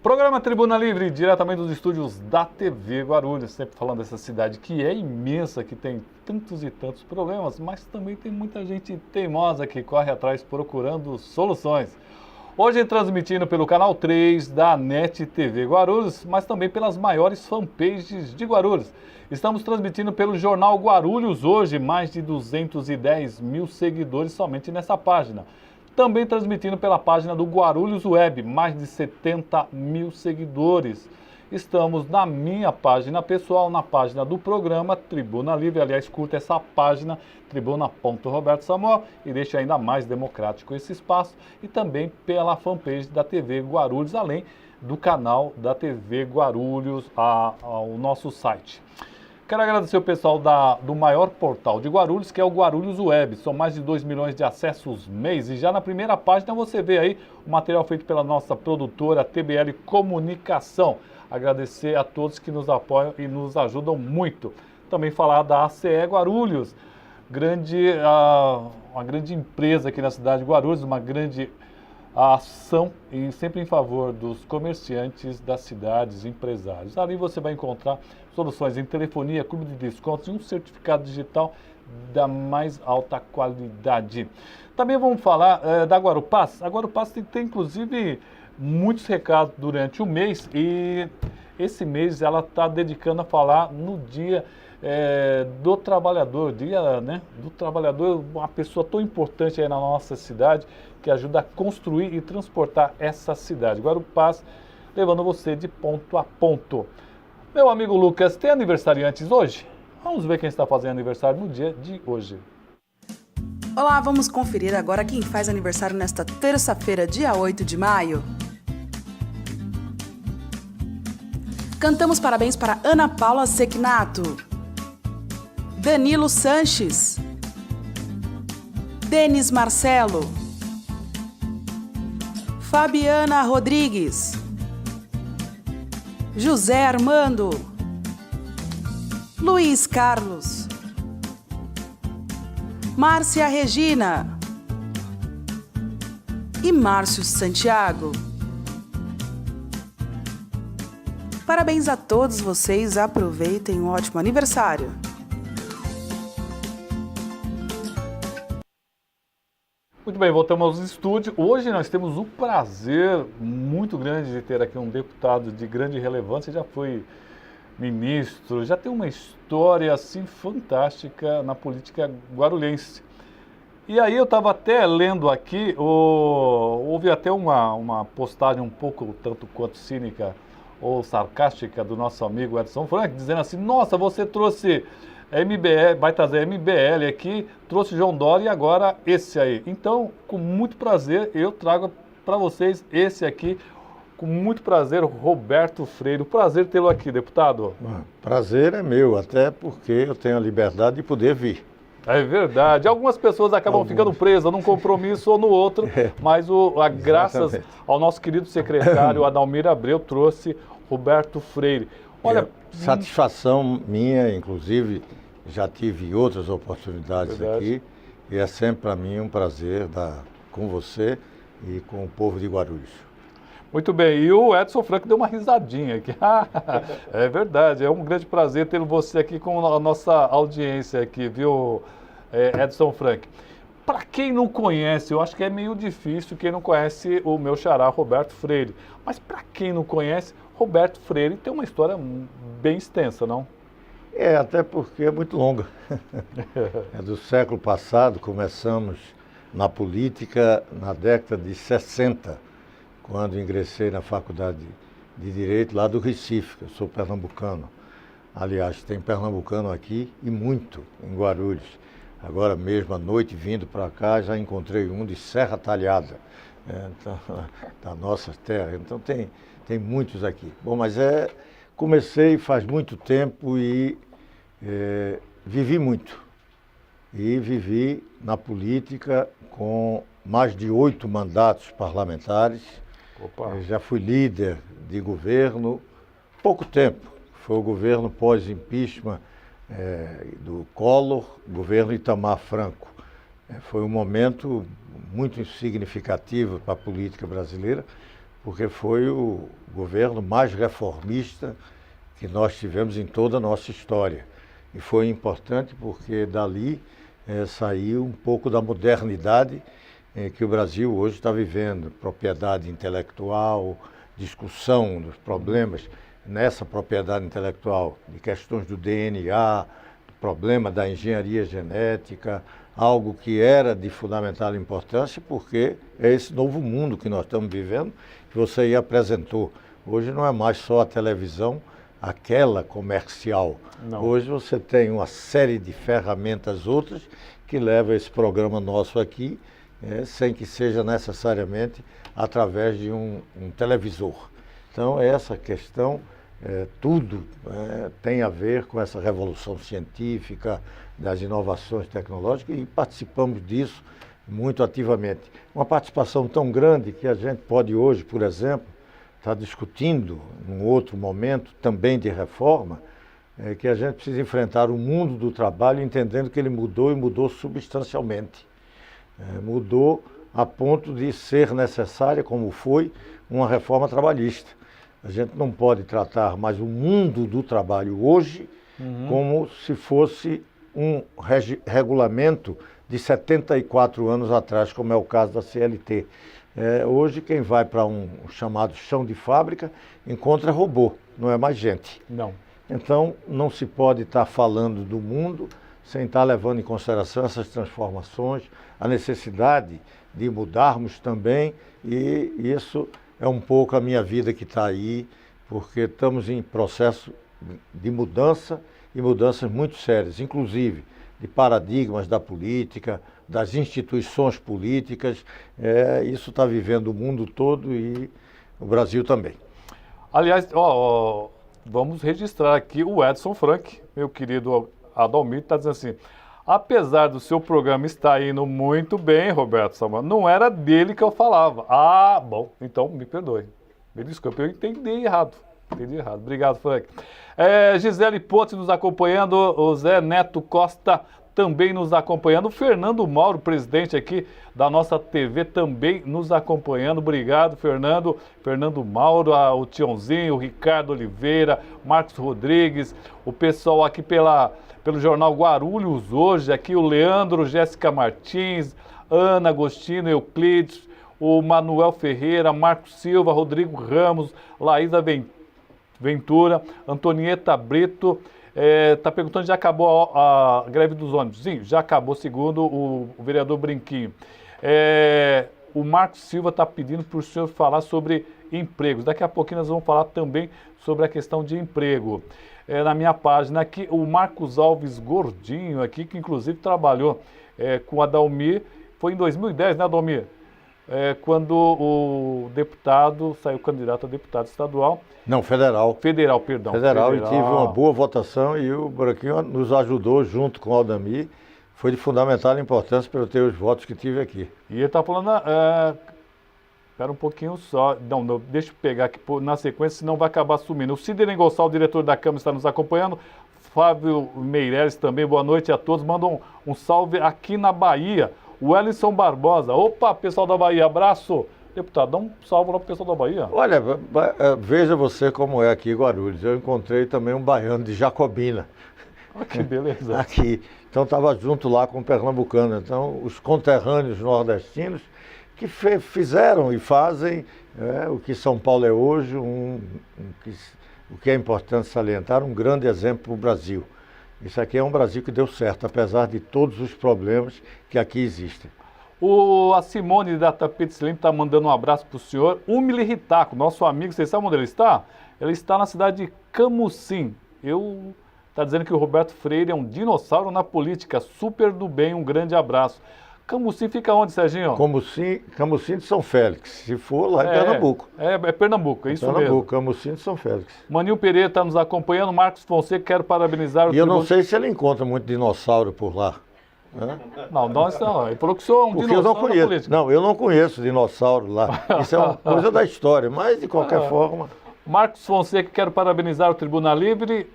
Programa Tribuna Livre, diretamente dos estúdios da TV Guarulhos, sempre falando dessa cidade que é imensa, que tem tantos e tantos problemas, mas também tem muita gente teimosa que corre atrás procurando soluções. Hoje transmitindo pelo canal 3 da NET TV Guarulhos, mas também pelas maiores fanpages de Guarulhos. Estamos transmitindo pelo jornal Guarulhos hoje, mais de 210 mil seguidores somente nessa página. Também transmitindo pela página do Guarulhos Web, mais de 70 mil seguidores. Estamos na minha página pessoal, na página do programa Tribuna Livre. Aliás, curta essa página, tribuna.roberto.samuel, e deixe ainda mais democrático esse espaço. E também pela fanpage da TV Guarulhos, além do canal da TV Guarulhos, o nosso site. Quero agradecer o pessoal do maior portal de Guarulhos, que é o Guarulhos Web. São mais de 2 milhões de acessos mês. E já na primeira página você vê aí o material feito pela nossa produtora TBL Comunicação. Agradecer a todos que nos apoiam e nos ajudam muito. Também falar da ACE Guarulhos, uma grande empresa aqui na cidade de Guarulhos, uma grande ação e sempre em favor dos comerciantes das cidades, empresários. Ali você vai encontrar soluções em telefonia, clube de descontos e um certificado digital da mais alta qualidade. Também vamos falar da Guarupaz. A Guarupaz tem inclusive muitos recados durante o mês, e esse mês ela está dedicando a falar no dia do trabalhador, do trabalhador, uma pessoa tão importante aí na nossa cidade, que ajuda a construir e transportar essa cidade. Guarupaz, levando você de ponto a ponto. Meu amigo Lucas, tem aniversariantes hoje? Vamos ver quem está fazendo aniversário no dia de hoje. Olá, vamos conferir agora quem faz aniversário nesta terça-feira, dia 8 de maio. Cantamos parabéns para Ana Paula Sequinato, Danilo Sanches, Denis Marcelo, Fabiana Rodrigues, José Armando, Luiz Carlos, Márcia Regina e Márcio Santiago. Parabéns a todos vocês, aproveitem um ótimo aniversário. Muito bem, voltamos aos estúdios. Hoje nós temos o prazer muito grande de ter aqui um deputado de grande relevância, já foi ministro, já tem uma história assim fantástica na política guarulhense. E aí eu estava até lendo aqui, houve até uma postagem um pouco tanto quanto cínica ou sarcástica do nosso amigo Edson Frank, dizendo assim: nossa, você trouxe MBL, vai trazer MBL aqui, trouxe João Dória e agora esse aí. Então, com muito prazer, eu trago para vocês esse aqui, com muito prazer, Roberto Freire. Prazer tê-lo aqui, deputado. Prazer é meu, até porque eu tenho a liberdade de poder vir. É verdade. Algumas pessoas acabam ficando presas num compromisso ou no outro, mas graças ao nosso querido secretário Adalmir Abreu, trouxe Roberto Freire. Olha, satisfação minha, inclusive, já tive outras oportunidades aqui, e é sempre para mim um prazer estar com você e com o povo de Guarulhos. Muito bem, e o Edson Frank deu uma risadinha aqui. É verdade, é um grande prazer ter você aqui com a nossa audiência aqui, viu, Edson Frank? Para quem não conhece, eu acho que é meio difícil quem não conhece o meu xará Roberto Freire. Mas para quem não conhece, Roberto Freire tem uma história bem extensa, não? Até porque é muito longa. É do século passado, começamos na política na década de 60, quando ingressei na Faculdade de Direito lá do Recife, que eu sou pernambucano. Aliás, tem pernambucano aqui e muito em Guarulhos. Agora mesmo à noite, vindo para cá, já encontrei um de Serra Talhada, então, da nossa terra. Então tem muitos aqui. Bom, mas comecei faz muito tempo e vivi muito. E vivi na política com mais de 8 mandatos parlamentares. Já fui líder de governo, pouco tempo. Foi o governo pós-impeachment do Collor, governo Itamar Franco. Foi um momento muito significativo para a política brasileira, porque foi o governo mais reformista que nós tivemos em toda a nossa história. E foi importante porque dali saiu um pouco da modernidade que o Brasil hoje está vivendo, propriedade intelectual, discussão dos problemas nessa propriedade intelectual, de questões do DNA, do problema da engenharia genética, algo que era de fundamental importância, porque é esse novo mundo que nós estamos vivendo, que você aí apresentou. Hoje não é mais só a televisão, aquela comercial. Não. Hoje você tem uma série de ferramentas outras que levam esse programa nosso aqui, sem que seja necessariamente através de um televisor. Então, essa questão, tudo tem a ver com essa revolução científica, das inovações tecnológicas, e participamos disso muito ativamente. Uma participação tão grande que a gente pode hoje, por exemplo, estar discutindo, num outro momento, também de reforma, que a gente precisa enfrentar o mundo do trabalho entendendo que ele mudou e mudou substancialmente. Mudou a ponto de ser necessária, como foi, uma reforma trabalhista. A gente não pode tratar mais o mundo do trabalho hoje como se fosse um regulamento de 74 anos atrás, como é o caso da CLT. Hoje, quem vai para um chamado chão de fábrica encontra robô, não é mais gente. Não. Então, não se pode estar falando do mundo sem estar levando em consideração essas transformações, a necessidade de mudarmos também, e isso é um pouco a minha vida que está aí, porque estamos em processo de mudança, e mudanças muito sérias, inclusive de paradigmas da política, das instituições políticas. Isso está vivendo o mundo todo e o Brasil também. Aliás, vamos registrar aqui o Edson Frank, meu querido Adalmir, está dizendo assim: apesar do seu programa estar indo muito bem, Roberto Samuel, não era dele que eu falava. Ah, bom, então me perdoe. Me desculpe, eu entendi errado. Obrigado, Frank. Gisele Ponte nos acompanhando, o Zé Neto Costa também nos acompanhando, o Fernando Mauro, presidente aqui da nossa TV, também nos acompanhando. Obrigado, Fernando. Fernando Mauro, o Tionzinho, o Ricardo Oliveira, Marcos Rodrigues, o pessoal aqui pelo jornal Guarulhos hoje, aqui o Leandro, Jéssica Martins, Ana Agostino, Euclides, o Manuel Ferreira, Marcos Silva, Rodrigo Ramos, Laísa Ventura, Antonieta Brito, está perguntando, já acabou a greve dos ônibus? Sim, já acabou, segundo o vereador Brinquinho. O Marcos Silva está pedindo para o senhor falar sobre empregos. Daqui a pouquinho nós vamos falar também sobre a questão de emprego. Na minha página aqui, o Marcos Alves Gordinho aqui, que inclusive trabalhou com a Adalmir, foi em 2010, né, Adalmir? Quando o deputado saiu candidato a deputado estadual. Não, federal. Federal, perdão. Federal, e tive uma boa votação e o Branquinho nos ajudou junto com o Aldamir. Foi de fundamental importância para eu ter os votos que tive aqui. E ele está falando, espera um pouquinho só, não, deixa eu pegar aqui na sequência, senão vai acabar sumindo. O Sidney Gonçalves, diretor da Câmara, está nos acompanhando. Fábio Meireles também, boa noite a todos. Mandam um salve aqui na Bahia. O Wellington Barbosa, opa, pessoal da Bahia, abraço. Deputado, dá um salve lá pro pessoal da Bahia. Olha, veja você como é aqui em Guarulhos. Eu encontrei também um baiano de Jacobina. Que beleza. Aqui. Então estava junto lá com o pernambucano. Então, os conterrâneos nordestinos que fizeram e fazem o que São Paulo é hoje, o que é importante salientar, um grande exemplo para o Brasil. Isso aqui é um Brasil que deu certo, apesar de todos os problemas que aqui existem. A Simone da Tapete Slim está mandando um abraço para o senhor. Umili Ritaco, nosso amigo, vocês sabem onde ele está? Ele está na cidade de Camusim. Está dizendo que o Roberto Freire é um dinossauro na política, super do bem, um grande abraço. Cambuci fica onde, Serginho? Cambuci de São Félix, se for lá em Pernambuco. É Pernambuco, é isso Pernambuco, mesmo. Cambuci de São Félix. Maninho Pereira está nos acompanhando, Marcos Fonseca, quero parabenizar o E eu não sei se ele encontra muito dinossauro por lá. Né? Não, ele falou que o senhor é um Porque eu não dinossauro da conheço. política. Não, eu não conheço dinossauro lá. Isso é uma coisa da história, mas de qualquer forma. Marcos Fonseca, quero parabenizar o Tribuna Livre.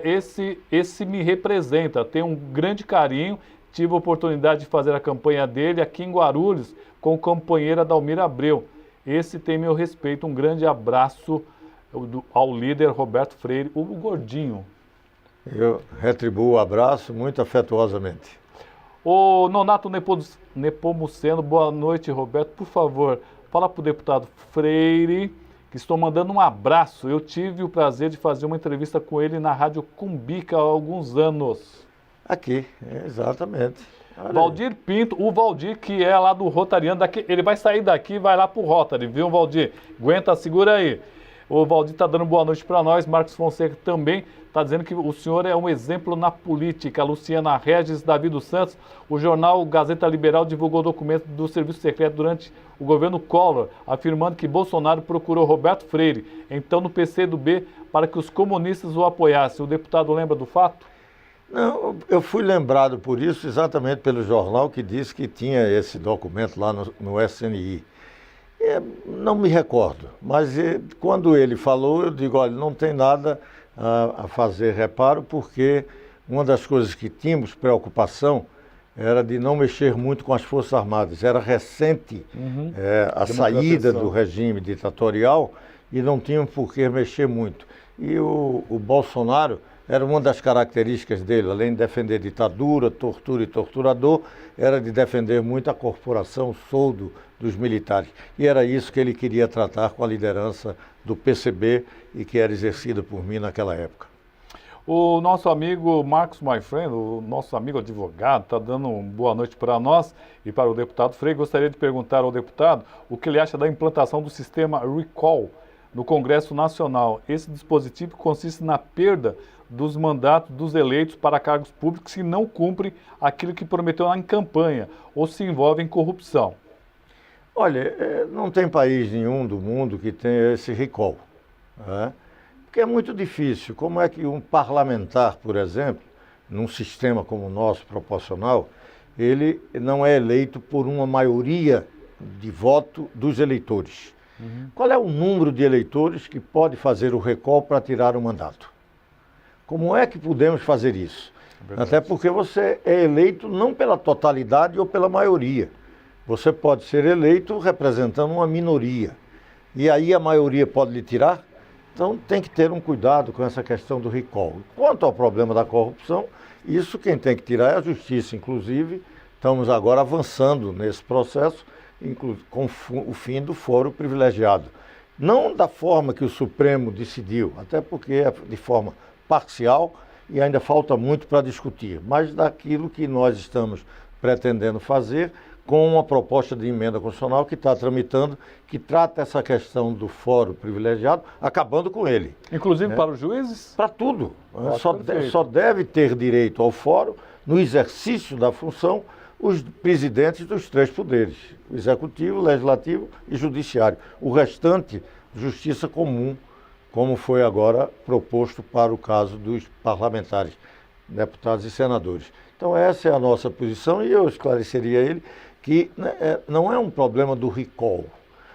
Esse me representa, tenho um grande carinho. Tive a oportunidade de fazer a campanha dele aqui em Guarulhos com a companheira Dalmira Abreu. Esse tem meu respeito. Um grande abraço ao líder Roberto Freire, o Gordinho. Eu retribuo o abraço muito afetuosamente. Ô Nonato Nepomuceno, boa noite, Roberto. Por favor, fala para o deputado Freire que estou mandando um abraço. Eu tive o prazer de fazer uma entrevista com ele na Rádio Cumbica há alguns anos. Aqui, exatamente. Olha Valdir Pinto, o Valdir que é lá do Rotariano, ele vai sair daqui e vai lá pro Rotary, viu, Valdir? Aguenta, segura aí. O Valdir está dando boa noite para nós, Marcos Fonseca também está dizendo que o senhor é um exemplo na política. A Luciana Regis, Davi dos Santos, o jornal Gazeta Liberal divulgou documento do Serviço Secreto durante o governo Collor, afirmando que Bolsonaro procurou Roberto Freire, então no PCdoB, para que os comunistas o apoiassem. O deputado lembra do fato? Não, eu fui lembrado por isso exatamente pelo jornal que disse que tinha esse documento lá no SNI. Não me recordo, mas quando ele falou, eu digo, olha, não tem nada a fazer reparo, porque uma das coisas que tínhamos preocupação era de não mexer muito com as Forças Armadas. Era recente a saída do regime ditatorial e não tínhamos por que mexer muito. E o Bolsonaro... Era uma das características dele, além de defender ditadura, tortura e torturador, era de defender muito a corporação, o soldo dos militares. E era isso que ele queria tratar com a liderança do PCB e que era exercida por mim naquela época. O nosso amigo Marcos My Friend, o nosso amigo advogado, está dando uma boa noite para nós e para o deputado Freire. Gostaria de perguntar ao deputado o que ele acha da implantação do sistema Recall no Congresso Nacional. Esse dispositivo consiste na perda dos mandatos dos eleitos para cargos públicos que não cumprem aquilo que prometeu em campanha ou se envolvem em corrupção. Olha, não tem país nenhum do mundo que tenha esse recall, né? Porque é muito difícil. Como é que um parlamentar, por exemplo, num sistema como o nosso, proporcional, ele não é eleito por uma maioria de voto dos eleitores? Qual é o número de eleitores que pode fazer o recall para tirar o mandato? Como é que podemos fazer isso? Até porque você é eleito não pela totalidade ou pela maioria. Você pode ser eleito representando uma minoria. E aí a maioria pode lhe tirar? Então tem que ter um cuidado com essa questão do recall. Quanto ao problema da corrupção, isso quem tem que tirar é a justiça. Inclusive, estamos agora avançando nesse processo, com o fim do foro privilegiado. Não da forma que o Supremo decidiu, até porque é de forma parcial e ainda falta muito para discutir, mas daquilo que nós estamos pretendendo fazer com uma proposta de emenda constitucional que está tramitando, que trata essa questão do fórum privilegiado, acabando com ele. Inclusive para os juízes? Para tudo. Só deve ter direito ao fórum, no exercício da função, os presidentes dos três poderes, o executivo, o legislativo e judiciário. O restante, justiça comum, como foi agora proposto para o caso dos parlamentares, deputados e senadores. Então essa é a nossa posição e eu esclareceria a ele que não é um problema do recall,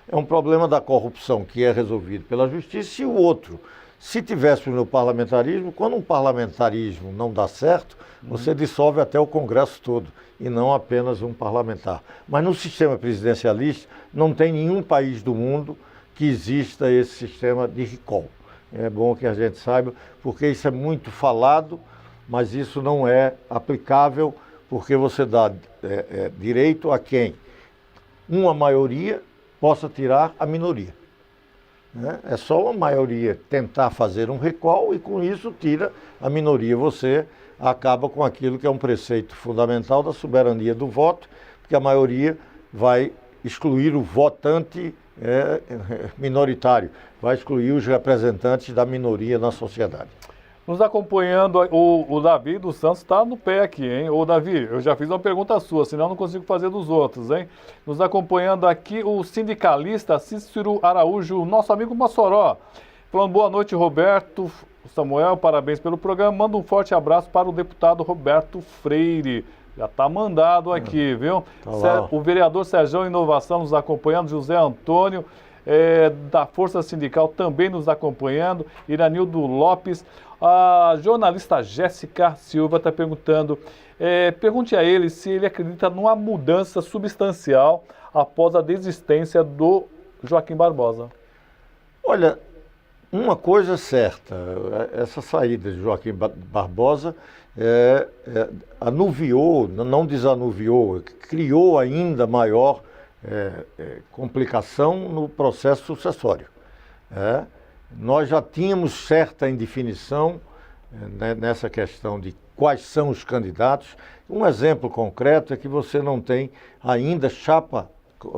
é um problema da corrupção que é resolvido pela justiça e o outro. Se tivéssemos no parlamentarismo, quando um parlamentarismo não dá certo, você dissolve até o Congresso todo e não apenas um parlamentar. Mas no sistema presidencialista não tem nenhum país do mundo que exista esse sistema de recall. É bom que a gente saiba, porque isso é muito falado, mas isso não é aplicável, porque você dá direito a quem uma maioria possa tirar a minoria. Né? É só uma maioria tentar fazer um recall e com isso tira a minoria. Você acaba com aquilo que é um preceito fundamental da soberania do voto, porque a maioria vai excluir o votante minoritário, vai excluir os representantes da minoria na sociedade. Nos acompanhando, o Davi dos Santos está no pé aqui, hein? Ô, Davi, eu já fiz uma pergunta sua, senão eu não consigo fazer dos outros, hein? Nos acompanhando aqui, o sindicalista Cícero Araújo, nosso amigo Mossoró. Falando, boa noite, Roberto, Samuel, parabéns pelo programa. Manda um forte abraço para o deputado Roberto Freire. Já está mandado aqui, viu? Tá O vereador Serjão Inovação nos acompanhando, José Antônio, da Força Sindical também nos acompanhando, Iranildo Lopes. A jornalista Jéssica Silva está perguntando, pergunte a ele se ele acredita numa mudança substancial após a desistência do Joaquim Barbosa. Olha, uma coisa é certa, essa saída de Joaquim Barbosa anuviou, não desanuviou, criou ainda maior complicação no processo sucessório. Nós já tínhamos certa indefinição nessa questão de quais são os candidatos. Um exemplo concreto é que você não tem ainda chapa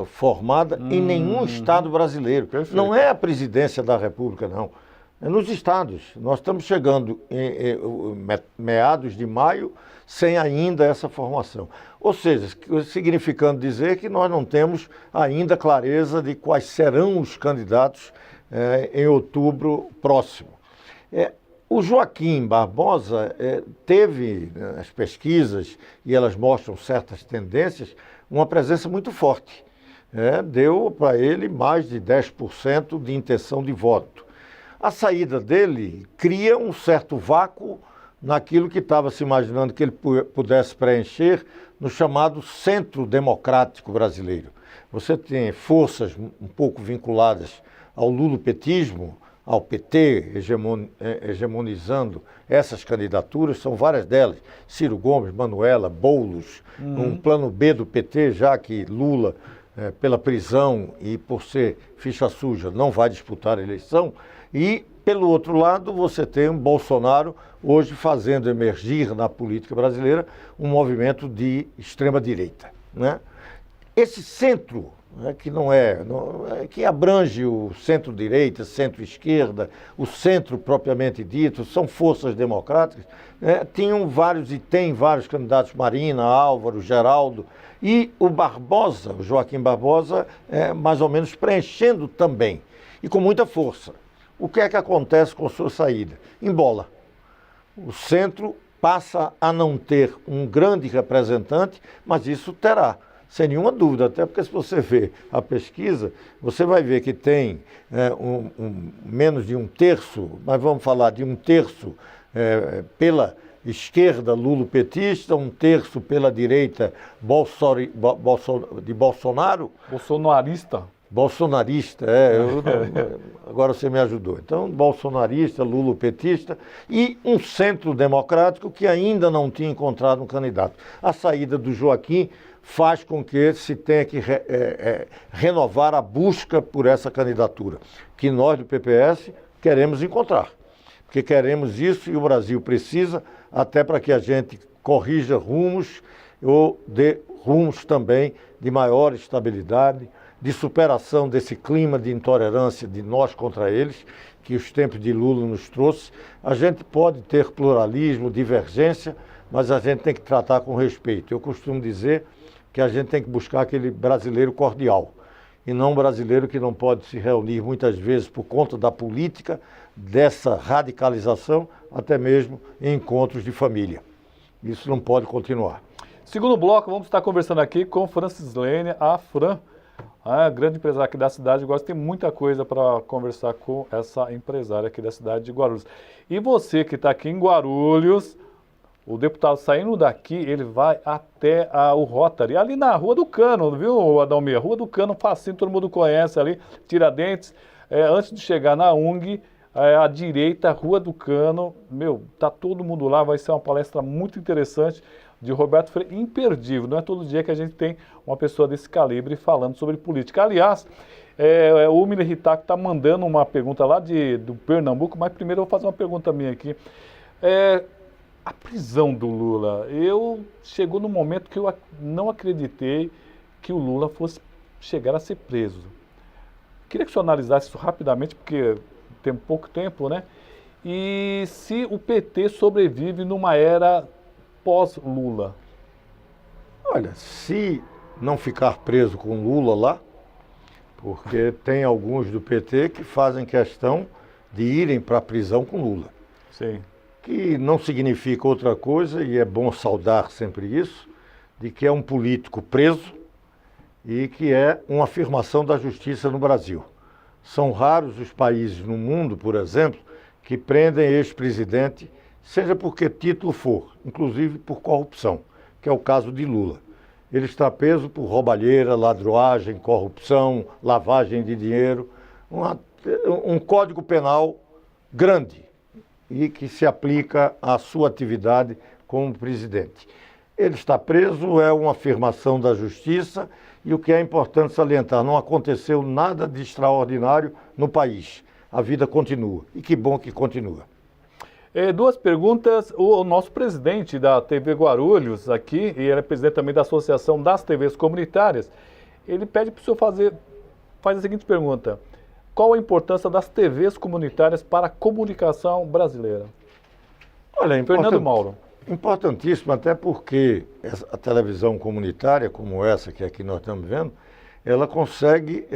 formada em nenhum estado brasileiro. Perfeito. Não é a presidência da República, não. É nos estados. Nós estamos chegando em meados de maio sem ainda essa formação. Ou seja, significando dizer que nós não temos ainda clareza de quais serão os candidatos em outubro próximo. O Joaquim Barbosa teve, as pesquisas, e elas mostram certas tendências, uma presença muito forte. Deu para ele mais de 10% de intenção de voto. A saída dele cria um certo vácuo naquilo que estava se imaginando que ele pudesse preencher no chamado centro democrático brasileiro. Você tem forças um pouco vinculadas ao lulopetismo, ao PT, hegemonizando essas candidaturas, são várias delas, Ciro Gomes, Manuela, Boulos, um plano B do PT, já que Lula, pela prisão e por ser ficha suja, não vai disputar a eleição, e, pelo outro lado, você tem um Bolsonaro hoje fazendo emergir na política brasileira um movimento de extrema-direita, né? Esse centro, que abrange o centro-direita, centro-esquerda, o centro propriamente dito, são forças democráticas, tinham vários e tem vários candidatos, Marina, Álvaro, Geraldo, e o Barbosa, o Joaquim Barbosa, mais ou menos preenchendo também, e com muita força. O que é que acontece com sua saída? Embola. O centro passa a não ter um grande representante, mas isso terá. Sem nenhuma dúvida, até porque se você vê a pesquisa, você vai ver que tem menos de um terço, mas vamos falar de um terço pela esquerda lulopetista, um terço pela direita de Bolsonaro. Bolsonarista, agora você me ajudou. Então, bolsonarista, lulopetista e um centro democrático que ainda não tinha encontrado um candidato. A saída do Joaquim faz com que se tenha que renovar a busca por essa candidatura, que nós do PPS queremos encontrar, porque queremos isso e o Brasil precisa, até para que a gente corrija rumos ou dê rumos também de maior estabilidade, de superação desse clima de intolerância de nós contra eles, que os tempos de Lula nos trouxe. A gente pode ter pluralismo, divergência, mas a gente tem que tratar com respeito. Eu costumo dizer que a gente tem que buscar aquele brasileiro cordial, e não um brasileiro que não pode se reunir muitas vezes por conta da política, dessa radicalização, até mesmo em encontros de família. Isso não pode continuar. Segundo bloco, vamos estar conversando aqui com Francislene, a Fran, a grande empresária aqui da cidade de Guarulhos. Tem muita coisa para conversar com essa empresária aqui da cidade de Guarulhos. E você que está aqui em Guarulhos, o deputado saindo daqui, ele vai até o Rotary, ali na Rua do Cano, viu, Adalmir? Rua do Cano, facinho, todo mundo conhece ali, Tiradentes. Antes de chegar na UNG, à direita, Rua do Cano, tá todo mundo lá, vai ser uma palestra muito interessante de Roberto Freire, imperdível. Não é todo dia que a gente tem uma pessoa desse calibre falando sobre política. Aliás, o Miller Hitaco está mandando uma pergunta lá do Pernambuco, mas primeiro eu vou fazer uma pergunta minha aqui. A prisão do Lula, chegou no momento que eu não acreditei que o Lula fosse chegar a ser preso. Queria que o senhor analisasse isso rapidamente, porque tem pouco tempo, né? E se o PT sobrevive numa era pós-Lula? Olha, se não ficar preso com Lula lá, porque tem alguns do PT que fazem questão de irem para a prisão com Lula. Sim. Que não significa outra coisa, e é bom saudar sempre isso, de que é um político preso e que é uma afirmação da justiça no Brasil. São raros os países no mundo, por exemplo, que prendem ex-presidente, seja por que título for, inclusive por corrupção, que é o caso de Lula. Ele está preso por roubalheira, ladroagem, corrupção, lavagem de dinheiro, um código penal grande e que se aplica à sua atividade como presidente. Ele está preso, é uma afirmação da justiça, e o que é importante salientar, não aconteceu nada de extraordinário no país. A vida continua, e que bom que continua. Duas perguntas. O nosso presidente da TV Guarulhos aqui, e ele é presidente também da Associação das TVs Comunitárias, ele pede para o senhor faz a seguinte pergunta: qual a importância das TVs comunitárias para a comunicação brasileira? Olha, Fernando Mauro. Importantíssimo, até porque a televisão comunitária, como essa que aqui nós estamos vendo, ela consegue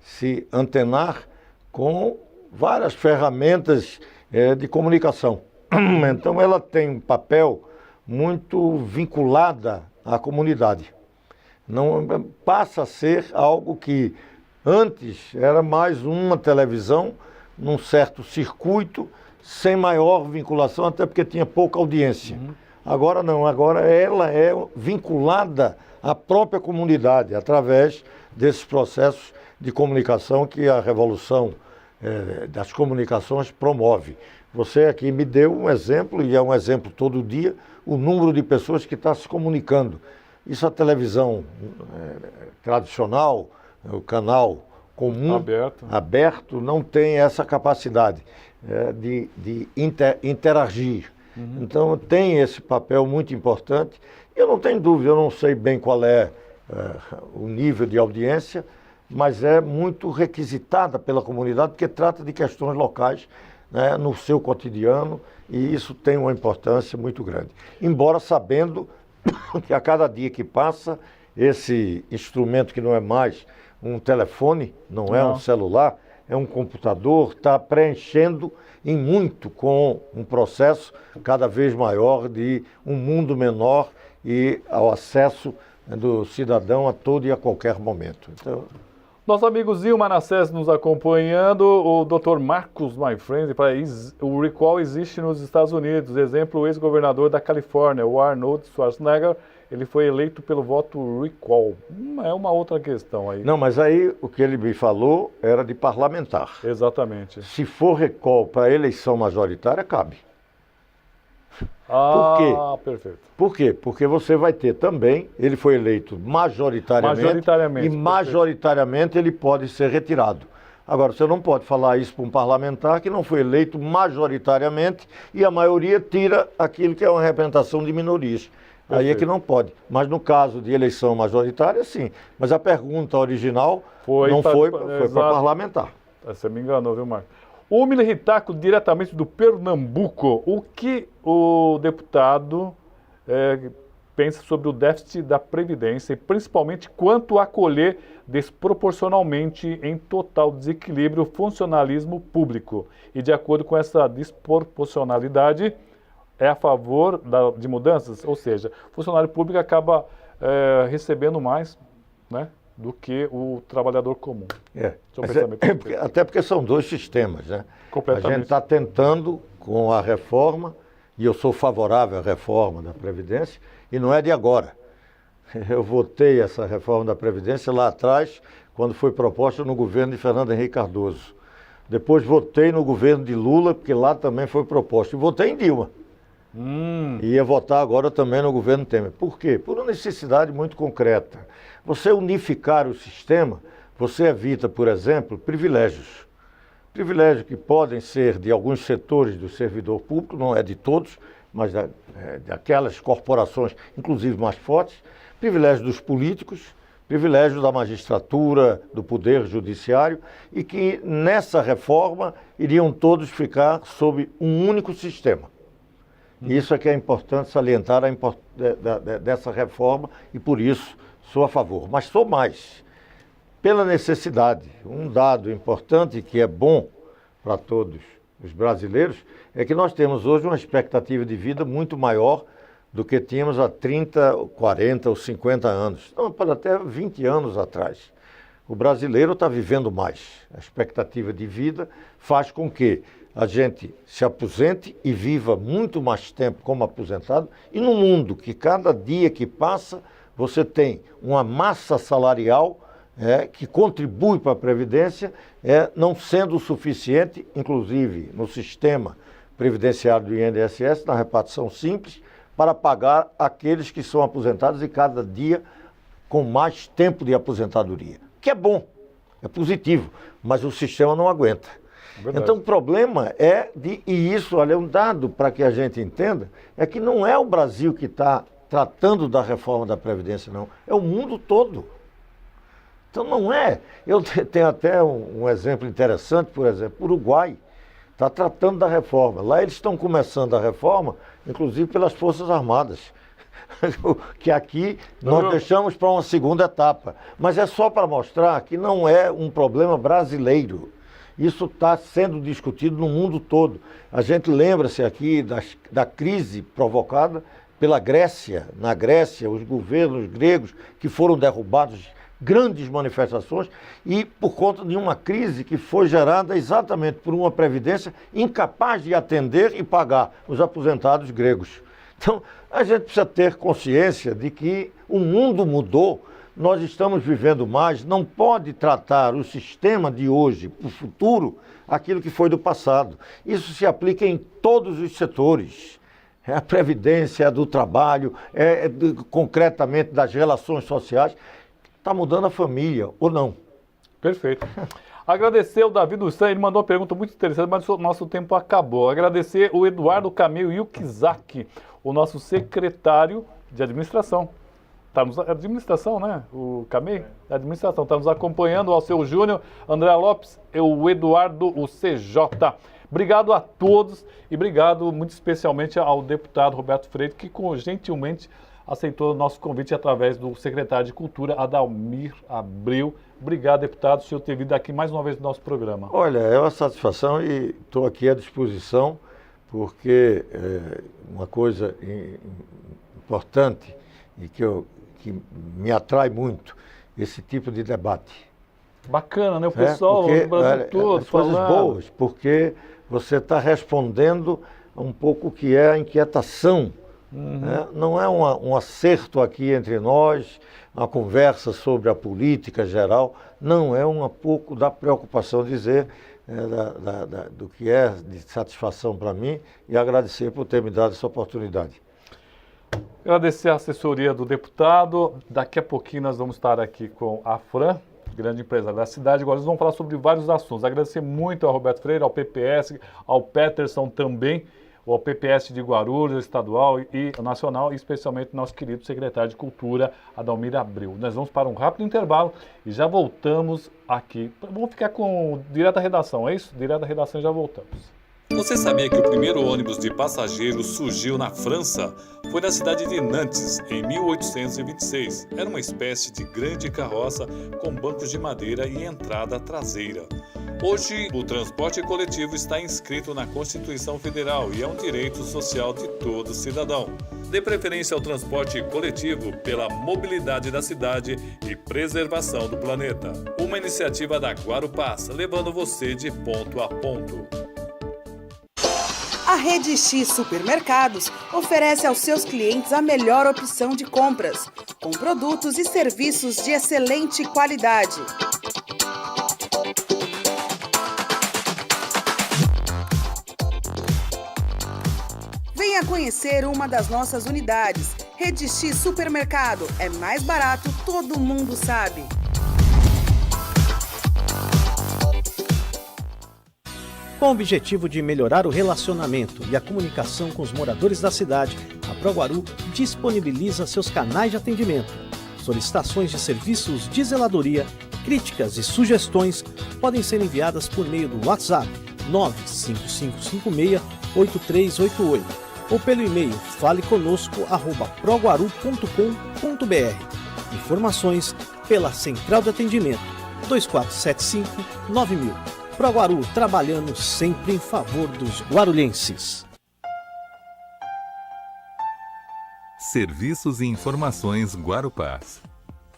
se antenar com várias ferramentas de comunicação. Então ela tem um papel muito vinculada à comunidade. Não passa a ser algo que antes era mais uma televisão num certo circuito, sem maior vinculação, até porque tinha pouca audiência. Agora não, agora ela é vinculada à própria comunidade, através desses processos de comunicação que a revolução das comunicações promove. Você aqui me deu um exemplo, e é um exemplo todo dia, o número de pessoas que está se comunicando. Isso a televisão tradicional, o canal comum, aberto, não tem essa capacidade de interagir. Então tem esse papel muito importante. Eu não tenho dúvida, eu não sei bem qual é o nível de audiência, mas é muito requisitada pela comunidade, porque trata de questões locais, né, no seu cotidiano, e isso tem uma importância muito grande. Embora sabendo que a cada dia que passa, esse instrumento que não é mais um telefone, não é um celular, é um computador, está preenchendo em muito com um processo cada vez maior de um mundo menor e ao acesso do cidadão a todo e a qualquer momento. Então, nosso amigo Zil Manassés nos acompanhando, o Dr. Marcos My Friend, o recall existe nos Estados Unidos. Exemplo, o ex-governador da Califórnia, o Arnold Schwarzenegger, ele foi eleito pelo voto recall. É uma outra questão aí. Não, mas aí o que ele me falou era de parlamentar. Exatamente. Se for recall para eleição majoritária, cabe. Ah, por quê? Perfeito. Por quê? Porque você vai ter também, ele foi eleito majoritariamente e majoritariamente ele pode ser retirado. Agora, você não pode falar isso para um parlamentar que não foi eleito majoritariamente e a maioria tira aquilo que é uma representação de minorias. Aí é que não pode. Mas no caso de eleição majoritária, sim. Mas a pergunta original foi para parlamentar. Você me enganou, viu, Marcos? O Miller Ritaco, diretamente do Pernambuco, o que o deputado pensa sobre o déficit da Previdência, e principalmente quanto a acolher desproporcionalmente em total desequilíbrio o funcionalismo público? E de acordo com essa desproporcionalidade, é a favor de mudanças? Ou seja, o funcionário público acaba recebendo mais, né, do que o trabalhar comum. Até porque são dois sistemas, né? Completamente. A gente está tentando, com a reforma, e eu sou favorável à reforma da Previdência, e não é de agora. Eu votei essa reforma da Previdência lá atrás, quando foi proposta no governo de Fernando Henrique Cardoso. Depois votei no governo de Lula, porque lá também foi proposta. E votei em Dilma. E ia votar agora também no governo Temer. Por quê? Por uma necessidade muito concreta. Você unificar o sistema, você evita, por exemplo, privilégios. Privilégios que podem ser de alguns setores do servidor público, não é de todos, mas daquelas corporações, inclusive mais fortes. Privilégios dos políticos, privilégio da magistratura, do poder judiciário, e que nessa reforma iriam todos ficar sob um único sistema. Isso é que é importante salientar dessa reforma e por isso sou a favor. Mas sou mais, pela necessidade. Um dado importante que é bom para todos os brasileiros é que nós temos hoje uma expectativa de vida muito maior do que tínhamos há 30, 40 ou 50 anos. Não, pode até 20 anos atrás. O brasileiro está vivendo mais. A expectativa de vida faz com que a gente se aposente e viva muito mais tempo como aposentado. E no mundo que cada dia que passa, você tem uma massa salarial que contribui para a Previdência, não sendo o suficiente, inclusive no sistema previdenciário do INSS, na repartição simples, para pagar aqueles que são aposentados e cada dia com mais tempo de aposentadoria. Que é bom, é positivo, mas o sistema não aguenta. Então o problema e isso, olha, é um dado para que a gente entenda, é que não é o Brasil que está tratando da reforma da Previdência, não, é o mundo todo. Então não é. Eu tenho até um exemplo interessante, por exemplo, o Uruguai está tratando da reforma. Lá eles estão começando a reforma, inclusive pelas Forças Armadas, que aqui nós deixamos para uma segunda etapa. Mas é só para mostrar que não é um problema brasileiro. Isso está sendo discutido no mundo todo. A gente lembra-se aqui da crise provocada pela Grécia. Na Grécia, os governos gregos que foram derrubados, grandes manifestações, e por conta de uma crise que foi gerada exatamente por uma previdência incapaz de atender e pagar os aposentados gregos. Então, a gente precisa ter consciência de que o mundo mudou, nós estamos vivendo mais, não pode tratar o sistema de hoje para o futuro aquilo que foi do passado. Isso se aplica em todos os setores. A previdência, do trabalho, concretamente das relações sociais. Está mudando a família, ou não? Perfeito. Agradecer o Davi dos Santos, ele mandou uma pergunta muito interessante, mas o nosso tempo acabou. Agradecer o Eduardo Camilo Yukizaki, o nosso secretário de administração. Está nos administração, né? O Camei? Administração. Está nos acompanhando, o Alceu Júnior, André Lopes, o Eduardo, o CJ. Obrigado a todos e obrigado muito especialmente ao deputado Roberto Freire, que gentilmente aceitou o nosso convite através do secretário de Cultura, Adalmir Abreu. Obrigado, deputado, por o senhor ter vindo aqui mais uma vez no nosso programa. Olha, é uma satisfação e estou aqui à disposição, porque uma coisa importante e que me atrai muito, esse tipo de debate. Bacana, né? O pessoal do Brasil todo coisas boas, porque você está respondendo um pouco o que é a inquietação. Não é um acerto aqui entre nós, uma conversa sobre a política geral, não, é um pouco da preocupação dizer do que é de satisfação para mim e agradecer por ter me dado essa oportunidade. Agradecer a assessoria do deputado. Daqui a pouquinho nós vamos estar aqui com a Fran, grande empresária da cidade. Agora nós vamos falar sobre vários assuntos. Agradecer muito ao Roberto Freire, ao PPS, ao Peterson também, ao PPS de Guarulhos, estadual e nacional, e especialmente nosso querido secretário de Cultura, Adalmir Abreu. Nós vamos para um rápido intervalo e já voltamos aqui. Vamos ficar com direto da redação, é isso? Direto da redação e já voltamos. Você sabia que o primeiro ônibus de passageiros surgiu na França? Foi na cidade de Nantes, em 1826. Era uma espécie de grande carroça com bancos de madeira e entrada traseira. Hoje, o transporte coletivo está inscrito na Constituição Federal e é um direito social de todo cidadão. Dê preferência ao transporte coletivo pela mobilidade da cidade e preservação do planeta. Uma iniciativa da Guarupaz, levando você de ponto a ponto. A Rede X Supermercados oferece aos seus clientes a melhor opção de compras, com produtos e serviços de excelente qualidade. Venha conhecer uma das nossas unidades. Rede X Supermercado é mais barato, todo mundo sabe. Com o objetivo de melhorar o relacionamento e a comunicação com os moradores da cidade, a ProGuaru disponibiliza seus canais de atendimento. Solicitações de serviços de zeladoria, críticas e sugestões podem ser enviadas por meio do WhatsApp 95556-8388 ou pelo e-mail faleconosco@proguaru.com.br. Informações pela Central de Atendimento 2475-9000. Proguaru, trabalhando sempre em favor dos guarulhenses. Serviços e informações Guarupaz.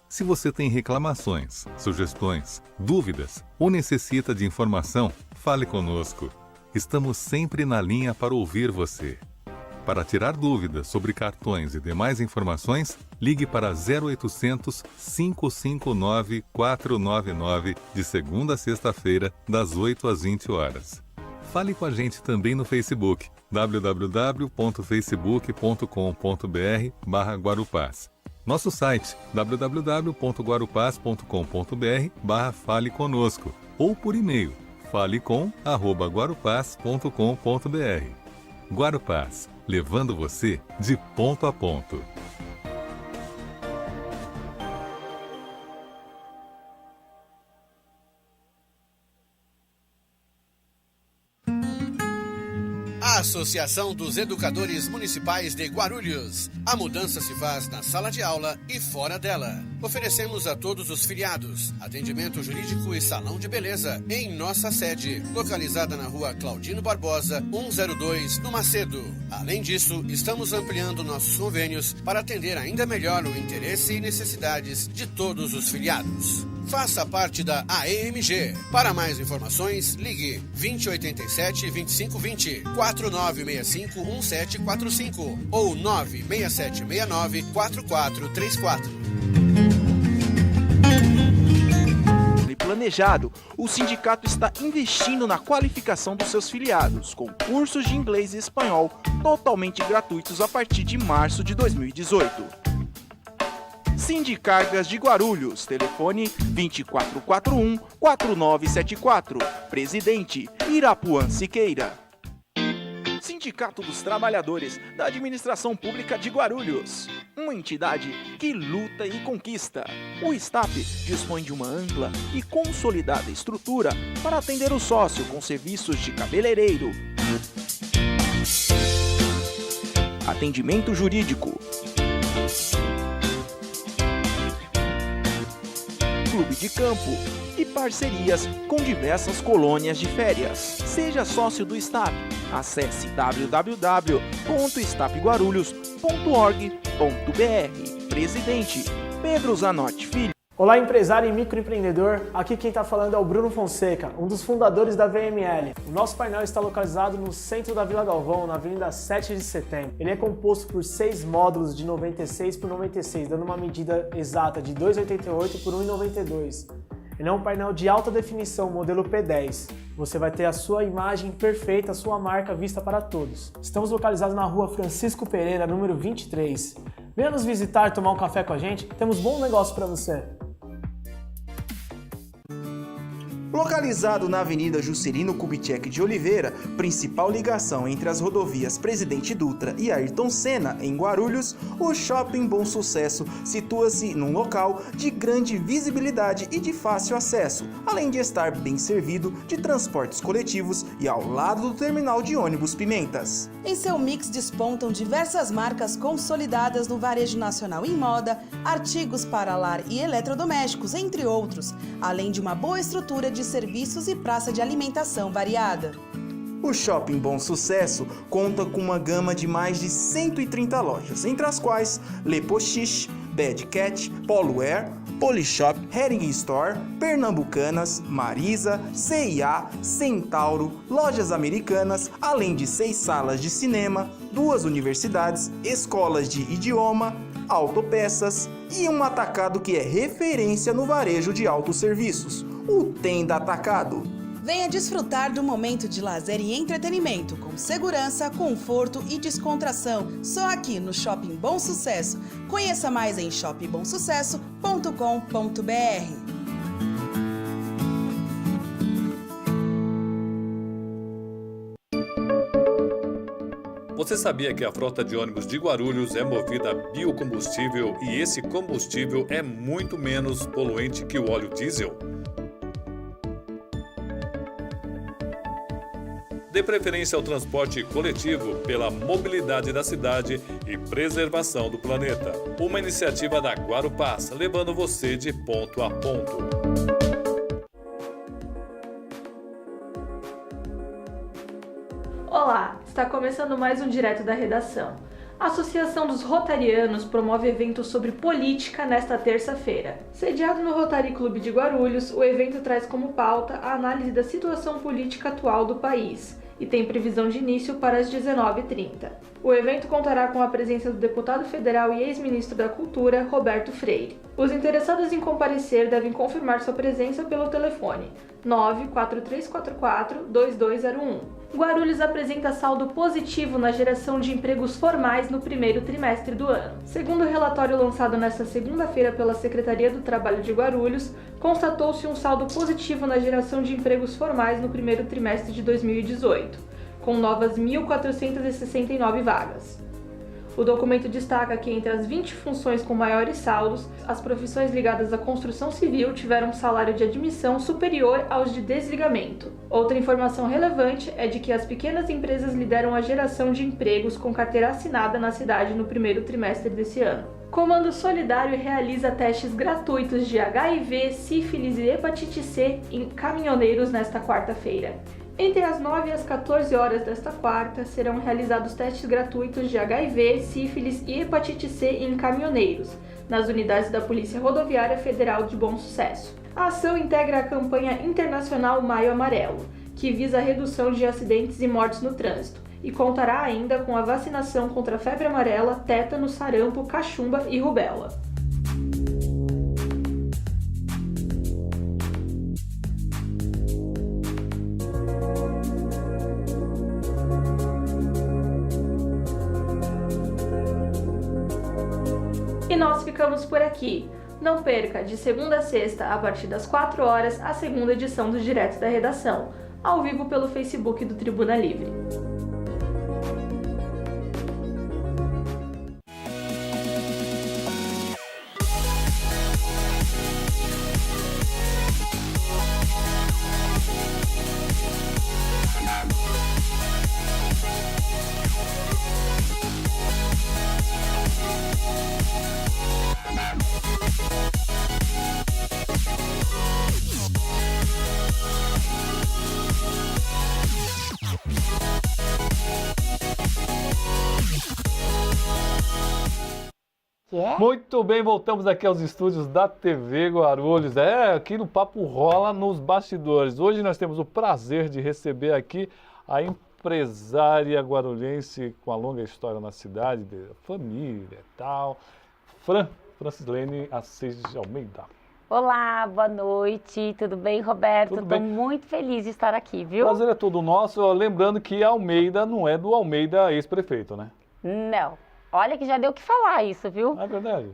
Se você tem reclamações, sugestões, dúvidas ou necessita de informação, fale conosco. Estamos sempre na linha para ouvir você. Para tirar dúvidas sobre cartões e demais informações, ligue para 0800 559 499 de segunda a sexta-feira, das 8 às 20 horas. Fale com a gente também no Facebook, www.facebook.com.br/Guarupaz. Nosso site, www.guarupaz.com.br/Fale Conosco, ou por e-mail, falecom@guarupaz.com.br. Guarupaz, levando você de ponto a ponto. Associação dos Educadores Municipais de Guarulhos. A mudança se faz na sala de aula e fora dela. Oferecemos a todos os filiados atendimento jurídico e salão de beleza em nossa sede, localizada na rua Claudino Barbosa, 102, no Macedo. Além disso, estamos ampliando nossos convênios para atender ainda melhor o interesse e necessidades de todos os filiados. Faça parte da AEMG. Para mais informações, ligue 2087-2520, 4965-1745 ou 96769-4434. Planejado, o sindicato está investindo na qualificação dos seus filiados, com cursos de inglês e espanhol totalmente gratuitos a partir de março de 2018. Sindicargas de Guarulhos, telefone 2441-4974, Presidente Irapuã Siqueira. Sindicato dos Trabalhadores da Administração Pública de Guarulhos, uma entidade que luta e conquista. O STAP dispõe de uma ampla e consolidada estrutura para atender o sócio com serviços de cabeleireiro, atendimento jurídico, clube de campo e parcerias com diversas colônias de férias. Seja sócio do STAP. Acesse www.stapguarulhos.org.br. Presidente Pedro Zanotti Filho. Olá, empresário e microempreendedor. Aqui quem está falando é o Bruno Fonseca, um dos fundadores da VML. O nosso painel está localizado no centro da Vila Galvão, na Avenida 7 de Setembro. Ele é composto por 6 módulos de 96 por 96, dando uma medida exata de 2,88 por 1,92. Ele é um painel de alta definição, modelo P10. Você vai ter a sua imagem perfeita, a sua marca vista para todos. Estamos localizados na rua Francisco Pereira, número 23. Venha nos visitar, tomar um café com a gente. Temos bom negócio para você. Localizado na Avenida Juscelino Kubitschek de Oliveira, principal ligação entre as rodovias Presidente Dutra e Ayrton Senna, em Guarulhos, o Shopping Bom Sucesso situa-se num local de grande visibilidade e de fácil acesso, além de estar bem servido de transportes coletivos e ao lado do terminal de ônibus Pimentas. Em seu mix despontam diversas marcas consolidadas no varejo nacional em moda, artigos para lar e eletrodomésticos, entre outros, além de uma boa estrutura de serviços e praça de alimentação variada. O Shopping Bom Sucesso conta com uma gama de mais de 130 lojas, entre as quais Le Pochiche, Bad Cat, Poluwear, Polishop, Hering Store, Pernambucanas, Marisa, C&A, Centauro, Lojas Americanas, além de 6 salas de cinema, 2 universidades, escolas de idioma, autopeças e um atacado que é referência no varejo de autosserviços, o Tenda Atacado. Venha desfrutar do momento de lazer e entretenimento com segurança, conforto e descontração, só aqui no Shopping Bom Sucesso. Conheça mais em shoppingbomsucesso.com.br. Você sabia que a frota de ônibus de Guarulhos é movida a biocombustível e esse combustível é muito menos poluente que o óleo diesel? Dê preferência ao transporte coletivo pela mobilidade da cidade e preservação do planeta. Uma iniciativa da Guarupaz, levando você de ponto a ponto. Olá, está começando mais um Direto da Redação. A Associação dos Rotarianos promove evento sobre política nesta terça-feira. Sediado no Rotary Clube de Guarulhos, o evento traz como pauta a análise da situação política atual do país e tem previsão de início para as 19h30. O evento contará com a presença do deputado federal e ex-ministro da Cultura, Roberto Freire. Os interessados em comparecer devem confirmar sua presença pelo telefone 94344-2201. Guarulhos apresenta saldo positivo na geração de empregos formais no primeiro trimestre do ano. Segundo o relatório lançado nesta segunda-feira pela Secretaria do Trabalho de Guarulhos, constatou-se um saldo positivo na geração de empregos formais no primeiro trimestre de 2018, com novas 1.469 vagas. O documento destaca que entre as 20 funções com maiores saldos, as profissões ligadas à construção civil tiveram um salário de admissão superior aos de desligamento. Outra informação relevante é de que as pequenas empresas lideram a geração de empregos com carteira assinada na cidade no primeiro trimestre desse ano. Comando Solidário realiza testes gratuitos de HIV, sífilis e hepatite C em caminhoneiros nesta quarta-feira. Entre as 9 e as 14 horas desta quarta, serão realizados testes gratuitos de HIV, sífilis e hepatite C em caminhoneiros, nas unidades da Polícia Rodoviária Federal de Bom Sucesso. A ação integra a campanha internacional Maio Amarelo, que visa a redução de acidentes e mortes no trânsito, e contará ainda com a vacinação contra a febre amarela, tétano, sarampo, cachumba e rubéola. E nós ficamos por aqui. Não perca, de segunda a sexta, a partir das 4 horas, a segunda edição do Direto da Redação, ao vivo pelo Facebook do Tribuna Livre. Muito bem, voltamos aqui aos estúdios da TV Guarulhos. Aqui no Papo Rola nos bastidores. Hoje nós temos o prazer de receber aqui a empresária guarulhense com a longa história na cidade, de família e tal, Francilene Assis de Almeida. Olá, boa noite, tudo bem, Roberto? Estou muito feliz de estar aqui, viu? O prazer é todo nosso, lembrando que Almeida não é do Almeida ex-prefeito, né? Não. Olha que já deu o que falar isso, viu? É verdade.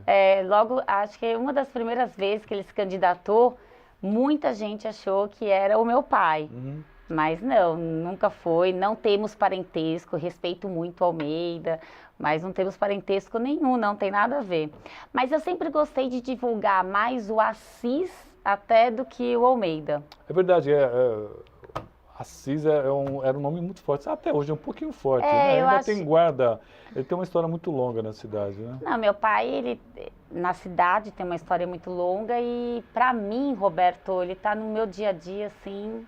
Logo, acho que uma das primeiras vezes que ele se candidatou, muita gente achou que era o meu pai. Uhum. Mas não, nunca foi, não temos parentesco, respeito muito Almeida, mas não temos parentesco nenhum, não tem nada a ver. Mas eu sempre gostei de divulgar mais o Assis até do que o Almeida. É verdade, Assis era um nome muito forte, até hoje é um pouquinho forte, né? Ainda tem guarda, ele tem uma história muito longa na cidade, né? Não, meu pai, ele na cidade tem uma história muito longa e pra mim, Roberto, ele tá no meu dia a dia, assim,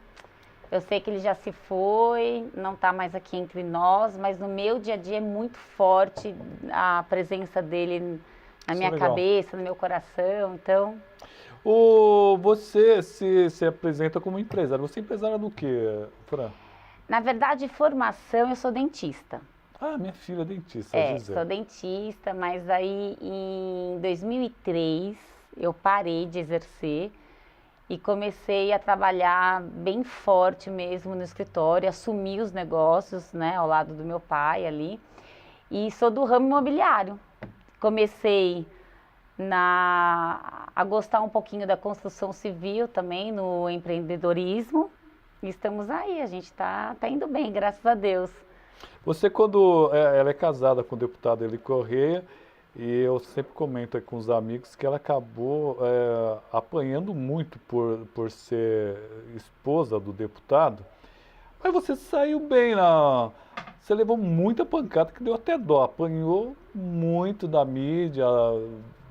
eu sei que ele já se foi, não tá mais aqui entre nós, mas no meu dia a dia é muito forte a presença dele na minha cabeça, no meu coração, então... Você se apresenta como empresária. Você é empresária do quê, Fran? Na verdade, formação, eu sou dentista. Ah, minha filha é dentista, Gisele. Sou dentista, mas aí em 2003 eu parei de exercer e comecei a trabalhar bem forte mesmo no escritório, assumi os negócios, né, ao lado do meu pai ali. E sou do ramo imobiliário. Comecei a gostar um pouquinho da construção civil também, no empreendedorismo. E estamos aí, a gente tá indo bem, graças a Deus. Você, quando ela é casada com o deputado Eli Correia, e eu sempre comento aí com os amigos que ela acabou apanhando muito por ser esposa do deputado, mas você saiu bem Você levou muita pancada que deu até dó, apanhou muito da mídia,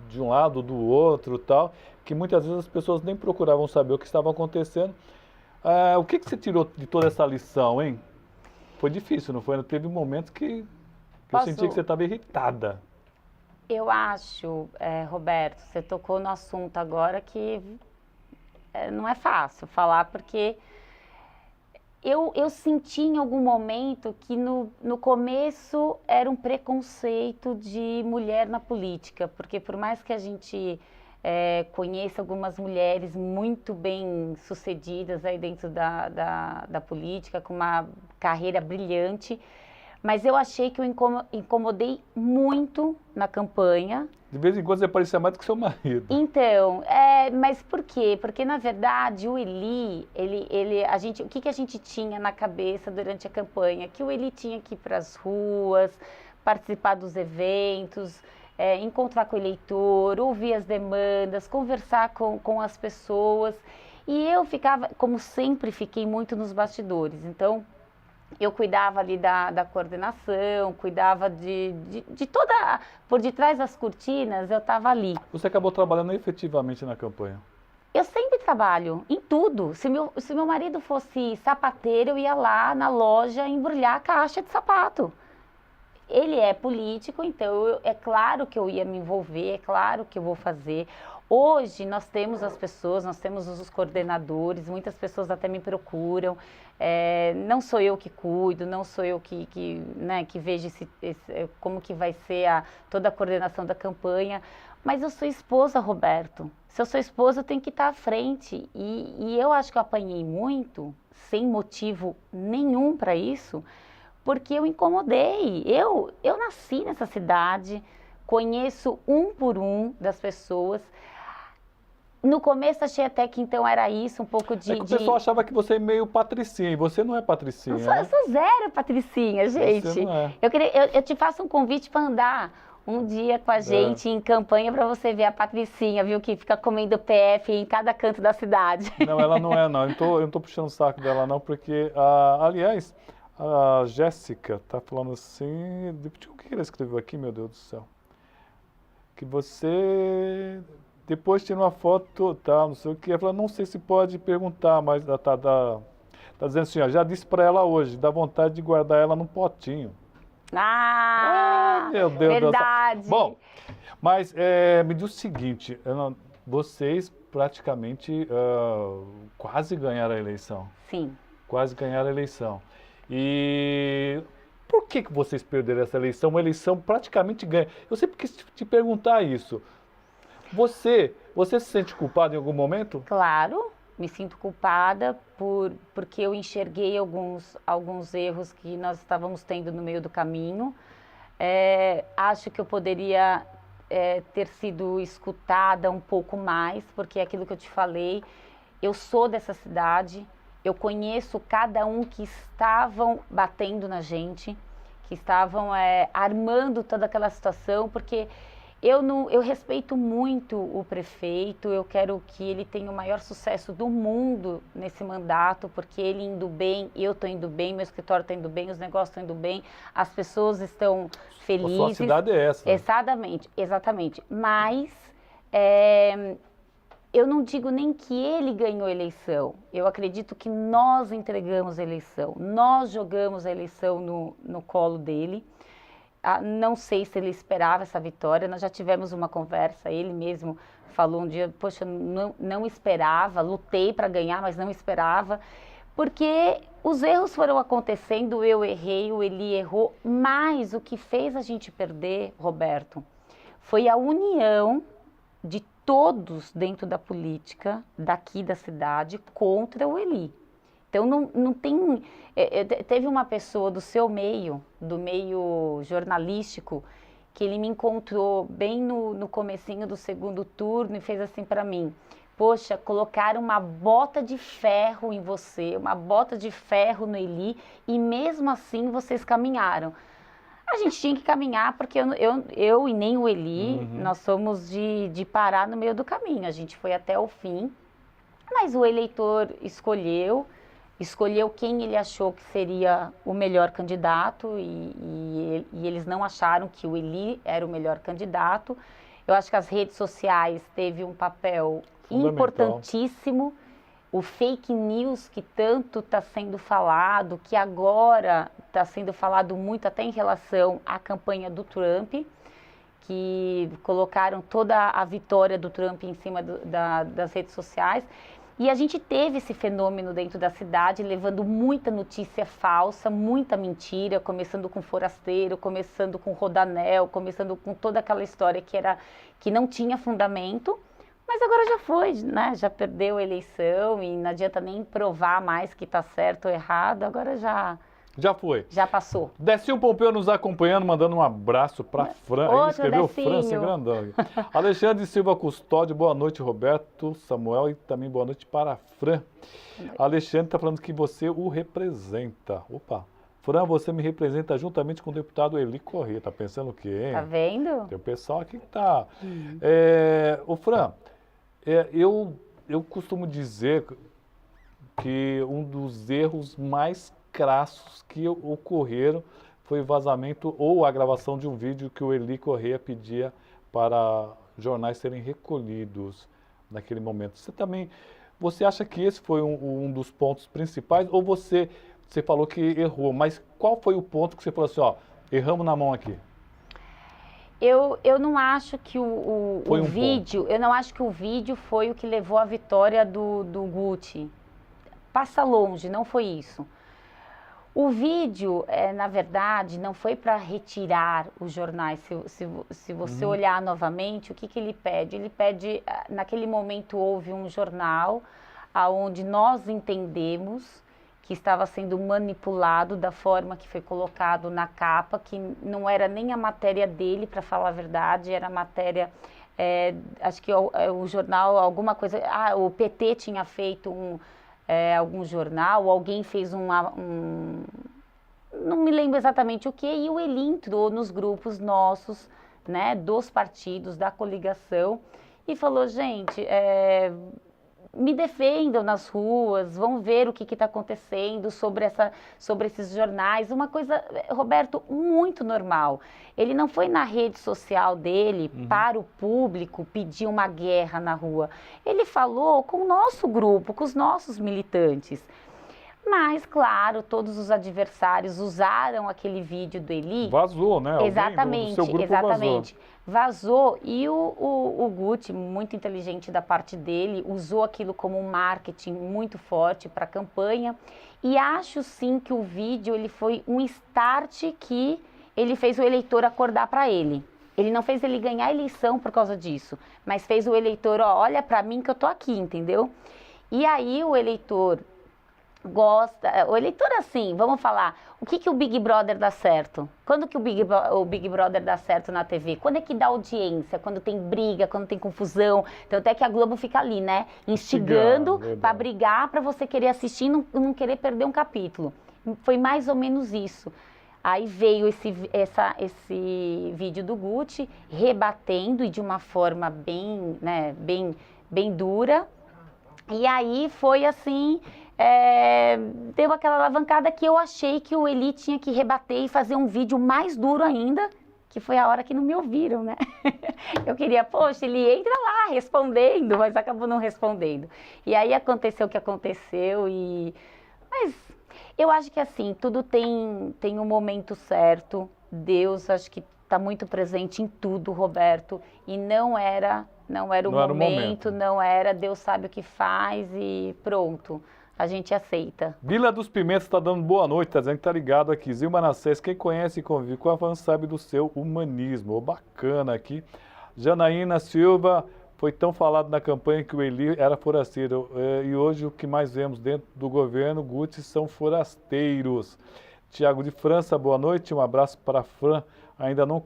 de um lado, do outro tal, que muitas vezes as pessoas nem procuravam saber o que estava acontecendo. O que você tirou de toda essa lição, hein? Foi difícil, não foi? Teve momentos que eu senti que você estava irritada. Eu acho, Roberto, você tocou no assunto agora que não é fácil falar, porque eu senti em algum momento que no começo era um preconceito de mulher na política, porque por mais que a gente conheça algumas mulheres muito bem sucedidas aí dentro da política, com uma carreira brilhante, mas eu achei que eu incomodei muito na campanha. De vez em quando você parecia mais do que seu marido. Então, mas por quê? Porque, na verdade, o Eli, o que a gente tinha na cabeça durante a campanha? Que o Eli tinha que ir para as ruas, participar dos eventos, encontrar com o eleitor, ouvir as demandas, conversar com as pessoas. E eu ficava, como sempre, fiquei muito nos bastidores. Então, eu cuidava ali da coordenação, cuidava de toda... Por detrás das cortinas, eu estava ali. Você acabou trabalhando efetivamente na campanha? Eu sempre trabalho, em tudo. Se meu marido fosse sapateiro, eu ia lá na loja embrulhar a caixa de sapato. Ele é político, então é claro que eu ia me envolver, é claro que eu vou fazer. Hoje nós temos as pessoas, nós temos os coordenadores, muitas pessoas até me procuram. Não sou eu que cuido, não sou eu que vejo como que vai ser toda a coordenação da campanha, mas eu sou esposa, Roberto. Se eu sou esposa, eu tenho que estar à frente. E eu acho que eu apanhei muito, sem motivo nenhum para isso, porque eu incomodei. Eu nasci nessa cidade, conheço um por um das pessoas. No começo achei até que então era isso, um pouco de... O pessoal achava que você é meio patricinha, e você não é patricinha. Eu sou zero patricinha, gente. Você não é. Eu te faço um convite para andar um dia com a gente em campanha para você ver a patricinha, viu, que fica comendo PF em cada canto da cidade. Não, ela não é, não. Eu não tô puxando o saco dela, não, porque, aliás, a Jéssica tá falando assim... O que ela escreveu aqui, meu Deus do céu? Que você... Depois tira uma foto, tal, não sei o que. Ela falou, não sei se pode perguntar, mas tá dizendo assim, ó, já disse para ela hoje, dá vontade de guardar ela num potinho. Meu Deus, verdade. Bom, mas me diz o seguinte, vocês praticamente quase ganharam a eleição. Sim. Quase ganharam a eleição. E por que vocês perderam essa eleição? Uma eleição praticamente ganha. Eu sempre quis te perguntar isso. Você se sente culpada em algum momento? Claro, me sinto culpada porque eu enxerguei alguns erros que nós estávamos tendo no meio do caminho. Acho que eu poderia ter sido escutada um pouco mais, porque é aquilo que eu te falei, eu sou dessa cidade, eu conheço cada um que estavam batendo na gente, que estavam armando toda aquela situação, porque... Eu respeito muito o prefeito, eu quero que ele tenha o maior sucesso do mundo nesse mandato, porque ele indo bem, eu estou indo bem, meu escritório está indo bem, os negócios estão indo bem, as pessoas estão felizes. A sua cidade é essa. Exatamente. Mas eu não digo nem que ele ganhou a eleição, eu acredito que nós entregamos a eleição, nós jogamos a eleição no colo dele. Não sei se ele esperava essa vitória, nós já tivemos uma conversa, ele mesmo falou um dia, poxa, não esperava, lutei para ganhar, mas não esperava, porque os erros foram acontecendo, eu errei, o Eli errou, mas o que fez a gente perder, Roberto, foi a união de todos dentro da política, daqui da cidade, contra o Eli. Então, não tem... Teve uma pessoa do seu meio, do meio jornalístico, que ele me encontrou bem no comecinho do segundo turno e fez assim para mim, poxa, colocaram uma bota de ferro em você, uma bota de ferro no Eli, e mesmo assim vocês caminharam. A gente tinha que caminhar, porque eu e nem o Eli, nós somos de parar no meio do caminho. A gente foi até o fim, mas o eleitor escolheu quem ele achou que seria o melhor candidato, e eles não acharam que o Eli era o melhor candidato. Eu acho que as redes sociais teve um papel importantíssimo. O fake news que tanto está sendo falado, que agora está sendo falado muito até em relação à campanha do Trump, que colocaram toda a vitória do Trump em cima das redes sociais. E a gente teve esse fenômeno dentro da cidade, levando muita notícia falsa, muita mentira, começando com forasteiro, começando com rodanel, começando com toda aquela história que não tinha fundamento. Mas agora já foi, né? Já perdeu a eleição e não adianta nem provar mais que está certo ou errado, agora já foi. Já passou. Decinho Pompeu nos acompanhando, mandando um abraço para Fran. Ele escreveu França grandão. Alexandre Silva Custódio, boa noite, Roberto, Samuel, e também boa noite para Fran. Alexandre está falando que você o representa. Opa. Fran, você me representa juntamente com o deputado Eli Corrêa. Tá pensando o quê, hein? Tá vendo? Tem o pessoal aqui que tá. Ô, Fran, eu costumo dizer que um dos erros mais crassos que ocorreram foi o vazamento ou a gravação de um vídeo que o Eli Corrêa pedia para jornais serem recolhidos naquele momento. Você acha que esse foi um dos pontos principais, ou você falou que errou, mas qual foi o ponto que você falou assim, ó, erramos na mão aqui? Eu não acho que o vídeo, eu não acho que o vídeo foi o que levou à vitória do Guti. Passa longe, não foi isso. O vídeo, na verdade, não foi para retirar os jornais. Se você olhar novamente, o que ele pede? Ele pede, naquele momento houve um jornal onde nós entendemos que estava sendo manipulado da forma que foi colocado na capa, que não era nem a matéria dele, para falar a verdade, era a matéria, acho que o jornal, alguma coisa, o PT tinha feito algum jornal, alguém fez não me lembro exatamente o que, e o Eli entrou nos grupos nossos, né, dos partidos, da coligação, e falou, gente, me defendam nas ruas, vão ver o que está acontecendo sobre esses jornais. Uma coisa, Roberto, muito normal. Ele não foi na rede social dele para o público pedir uma guerra na rua. Ele falou com o nosso grupo, com os nossos militantes. Mas, claro, todos os adversários usaram aquele vídeo do Eli. Vazou, né? Exatamente, do seu grupo exatamente. Vazou, e o Guti, muito inteligente da parte dele, usou aquilo como um marketing muito forte para a campanha. E acho sim que o vídeo ele foi um start que ele fez o eleitor acordar para ele. Ele não fez ele ganhar a eleição por causa disso, mas fez o eleitor, olha para mim que eu tô aqui, entendeu? E aí o eleitor gosta, o eleitor assim, vamos falar, o que o Big Brother dá certo? Quando que o Big Brother dá certo na TV? Quando é que dá audiência? Quando tem briga, quando tem confusão, então até que a Globo fica ali, né, instigando para brigar, para você querer assistir e não querer perder um capítulo. Foi mais ou menos isso. Aí veio esse vídeo do Guti rebatendo, e de uma forma bem, né, bem dura, e aí foi assim, deu aquela alavancada que eu achei que o Eli tinha que rebater e fazer um vídeo mais duro ainda, que foi a hora que não me ouviram, né? Eu queria, poxa, ele entra lá respondendo, mas acabou não respondendo. E aí aconteceu o que aconteceu, mas eu acho que assim, tudo tem um momento certo. Deus, acho que está muito presente em tudo, Roberto, e não era o momento, não era, Deus sabe o que faz e pronto. A gente aceita. Vila dos Pimentos está dando boa noite, está dizendo que está ligado aqui. Zil Manassés, quem conhece e convive com a Van sabe do seu humanismo. Bacana aqui. Janaína Silva, foi tão falado na campanha que o Eli era forasteiro. E hoje o que mais vemos dentro do governo, Guti, são forasteiros. Tiago de França, boa noite. Um abraço para a Fran. Ainda não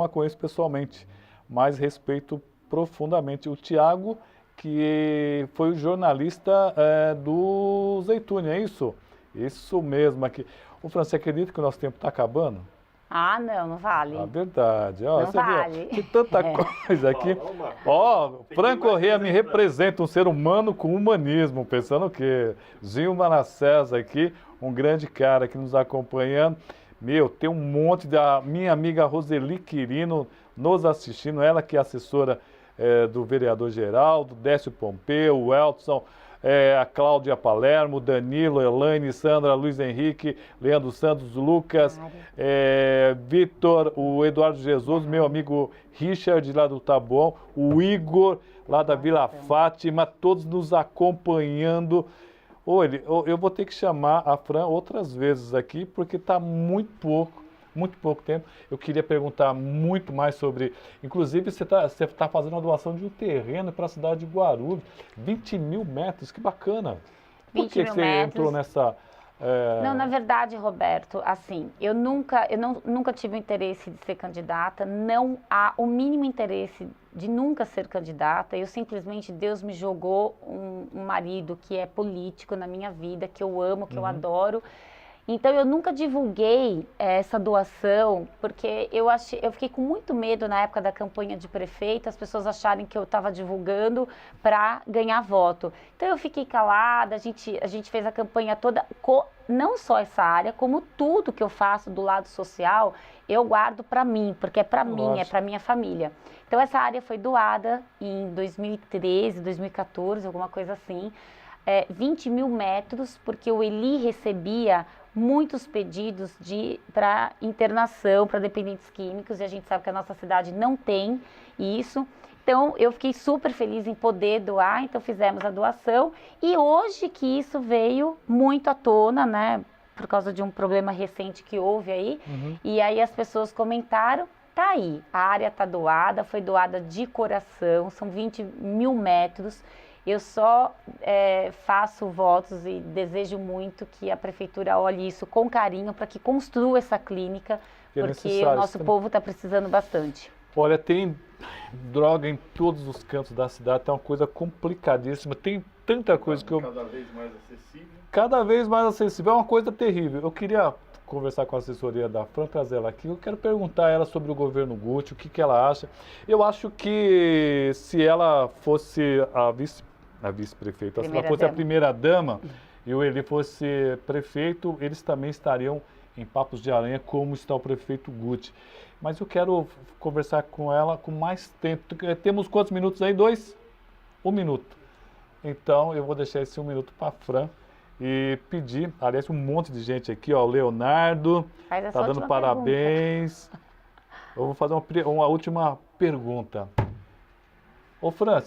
a conheço pessoalmente, mas respeito profundamente. O Tiago que foi o jornalista do Zeytuni, é isso? Isso mesmo aqui. Ô, Fran, você acredita que o nosso tempo está acabando? Ah, não vale. Ah, verdade. Ó, não você vale. Viu? Tem tanta coisa aqui. Ó, Fran Corrêa me representa um ser humano com humanismo, pensando o quê? Zinho Manassés aqui, um grande cara aqui nos acompanhando. Meu, tem um monte da minha amiga Roseli Quirino nos assistindo, ela que é assessora do vereador Geraldo, Décio Pompeu, o Elton, a Cláudia Palermo, Danilo, Elaine, Sandra, Luiz Henrique, Leandro Santos, Lucas, Vitor, o Eduardo Jesus, meu amigo Richard lá do Taboão, o Igor lá da Vila Fátima, todos nos acompanhando. Olha, eu vou ter que chamar a Fran outras vezes aqui, porque está muito pouco tempo. Eu queria perguntar muito mais sobre... Inclusive, você tá fazendo uma doação de um terreno para a cidade de Guarulhos. 20 mil metros, que bacana. Por que você entrou nessa... Não, na verdade, Roberto, assim, eu nunca tive o interesse de ser candidata, não há o mínimo interesse de nunca ser candidata. Eu simplesmente, Deus me jogou um marido que é político na minha vida, que eu amo, que eu adoro. Então, eu nunca divulguei essa doação, porque eu fiquei com muito medo na época da campanha de prefeito, as pessoas acharem que eu estava divulgando para ganhar voto. Então, eu fiquei calada, a gente fez a campanha toda, não só essa área, como tudo que eu faço do lado social, eu guardo para mim, porque é para mim, é para minha família. Então, essa área foi doada em 2013, 2014, alguma coisa assim, 20 mil metros, porque o Eli recebia muitos pedidos para internação, para dependentes químicos, e a gente sabe que a nossa cidade não tem isso. Então, eu fiquei super feliz em poder doar, então fizemos a doação. E hoje que isso veio muito à tona, né, por causa de um problema recente que houve aí, e aí as pessoas comentaram, tá aí, a área tá doada, foi doada de coração, são 20 mil metros. Eu só faço votos e desejo muito que a prefeitura olhe isso com carinho para que construa essa clínica, porque o nosso povo está precisando bastante. Olha, tem droga em todos os cantos da cidade, tá uma coisa complicadíssima, tem tanta coisa que eu... Cada vez mais acessível. Cada vez mais acessível, é uma coisa terrível. Eu queria conversar com a assessoria da Fran, trazer ela aqui. Eu quero perguntar a ela sobre o governo Guti, o que ela acha. Eu acho que se ela fosse a vice-prefeita, se ela fosse a primeira-dama e o Eli fosse prefeito, eles também estariam em papos de aranha, como está o prefeito Guti. Mas eu quero conversar com ela com mais tempo. Temos quantos minutos aí? 1 minuto. Então, eu vou deixar esse 1 minuto para a Fran e pedir, aliás, um monte de gente aqui, ó, o Leonardo está dando parabéns. Eu vou fazer uma última pergunta. Ô, Fran,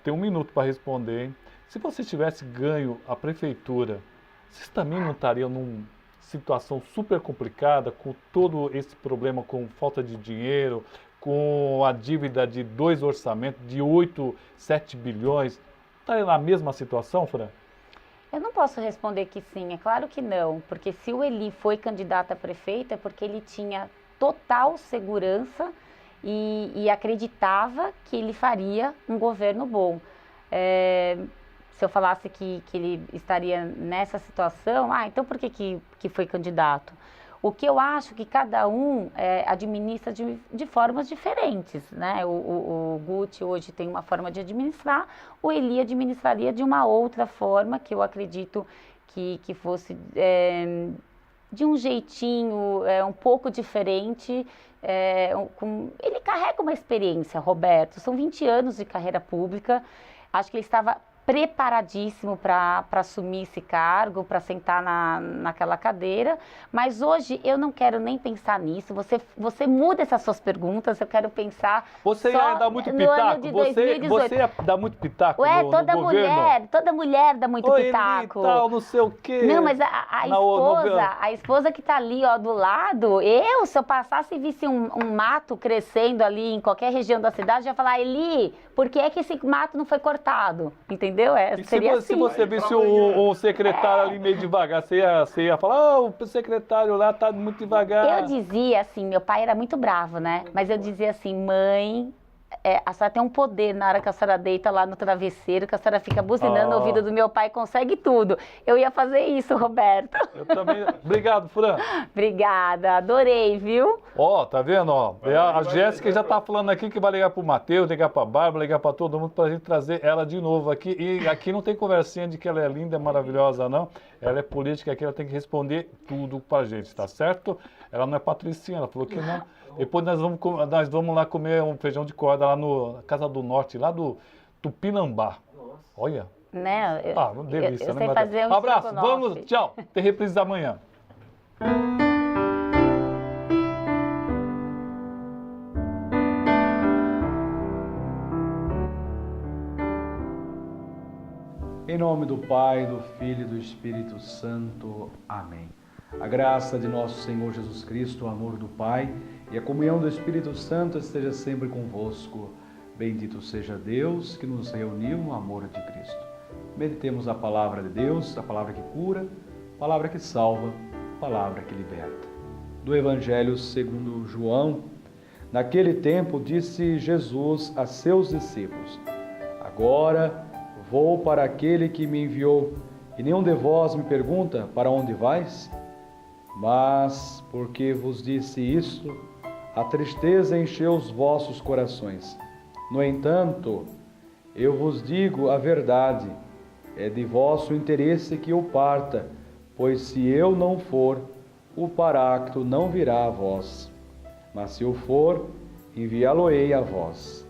tem 1 minuto para responder, hein? Se você tivesse ganho a prefeitura, vocês também não estariam numa situação super complicada, com todo esse problema, com falta de dinheiro, com a dívida de 2 orçamentos, de 8, 7 bilhões? Estaria na mesma situação, Fran? Eu não posso responder que sim, é claro que não, porque se o Eli foi candidato a prefeito é porque ele tinha total segurança e acreditava que ele faria um governo bom. Se eu falasse que ele estaria nessa situação, então por que foi candidato? O que eu acho que cada um administra de formas diferentes, né? O Guti hoje tem uma forma de administrar, o Eli administraria de uma outra forma, que eu acredito que fosse de um jeitinho um pouco diferente. Ele carrega uma experiência, Roberto, são 20 anos de carreira pública, acho que ele estava preparadíssimo para assumir esse cargo, para sentar naquela cadeira, mas hoje eu não quero nem pensar nisso. Você muda essas suas perguntas, eu quero pensar. Você só ia dar muito no pitaco? Ano de 2018. Você ia dar muito pitaco no toda governo? mulher dá muito pitaco. Ele tal, não sei o quê. Não, mas a esposa que tá ali, ó, do lado, se eu passasse e visse um mato crescendo ali em qualquer região da cidade, eu ia falar, Eli, por que é que esse mato não foi cortado? Entendeu? Se você visse o secretário ali meio devagar, você ia falar, o secretário lá tá muito devagar. Eu dizia assim, meu pai era muito bravo, né? Mas eu dizia assim, mãe, a senhora tem um poder na hora que a senhora deita lá no travesseiro, que a senhora fica buzinando no ouvido do meu pai, consegue tudo. Eu ia fazer isso, Roberto. Eu também. Obrigado, Fran. Obrigada, adorei, viu? Ó, tá vendo, ó? A Jéssica já tá falando aqui que vai ligar pro Matheus, ligar pra Bárbara, ligar pra todo mundo pra gente trazer ela de novo aqui. E aqui não tem conversinha de que ela é linda, maravilhosa, não. Ela é política aqui, ela tem que responder tudo pra gente, tá certo? Ela não é patricinha, ela falou que não. Depois nós vamos lá comer um feijão de corda lá na Casa do Norte, lá do Tupinambá. Olha. Né? Uma delícia, eu né? sei fazer um abraço, vamos, tchau. Tem reprise amanhã. Em nome do Pai, do Filho e do Espírito Santo. Amém. A graça de nosso Senhor Jesus Cristo, o amor do Pai e a comunhão do Espírito Santo esteja sempre convosco. Bendito seja Deus que nos reuniu no amor de Cristo. Meditemos a palavra de Deus, a palavra que cura, a palavra que salva, a palavra que liberta. Do Evangelho segundo João, naquele tempo disse Jesus a seus discípulos: Agora vou para aquele que me enviou, e nenhum de vós me pergunta: para onde vais? Mas, porque vos disse isto, a tristeza encheu os vossos corações. No entanto, eu vos digo a verdade, é de vosso interesse que eu parta, pois se eu não for, o Paráclito não virá a vós. Mas se eu for, enviá-lo-ei a vós.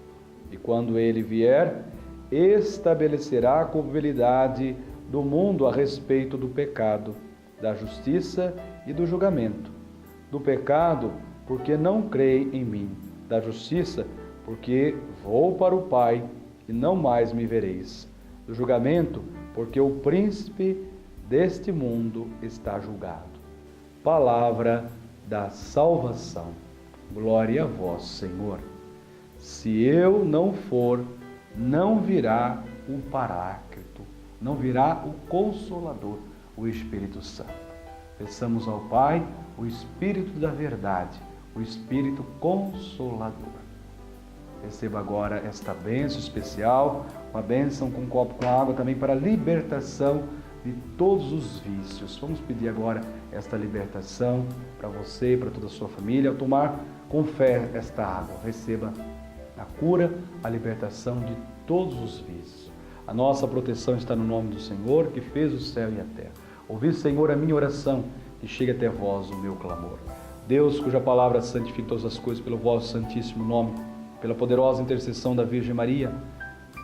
E quando ele vier, estabelecerá a culpabilidade do mundo a respeito do pecado, da justiça e do julgamento. Do pecado, porque não creem em mim. Da justiça, porque vou para o Pai e não mais me vereis. Do julgamento, porque o príncipe deste mundo está julgado. Palavra da salvação. Glória a vós, Senhor. Se eu não for, não virá o Paráclito, não virá o Consolador, o Espírito Santo. Peçamos ao Pai o Espírito da verdade, o Espírito Consolador. Receba agora esta bênção especial, uma bênção com um copo com água também para a libertação de todos os vícios. Vamos pedir agora esta libertação para você e para toda a sua família. Ao tomar com fé esta água, receba a cura, a libertação de todos os vícios. A nossa proteção está no nome do Senhor, que fez o céu e a terra. Ouvi, Senhor, a minha oração, que chegue até vós o meu clamor. Deus, cuja palavra santifica todas as coisas pelo vosso santíssimo nome, pela poderosa intercessão da Virgem Maria,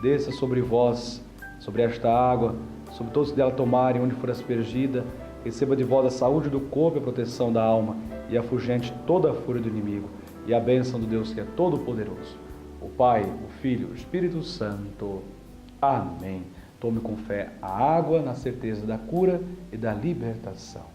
desça sobre vós, sobre esta água, sobre todos que dela tomarem, onde for aspergida, receba de vós a saúde do corpo e a proteção da alma, e afugente toda a fúria do inimigo, e a bênção do Deus que é todo-poderoso, o Pai, o Filho, o Espírito Santo. Amém. Tome com fé a água na certeza da cura e da libertação.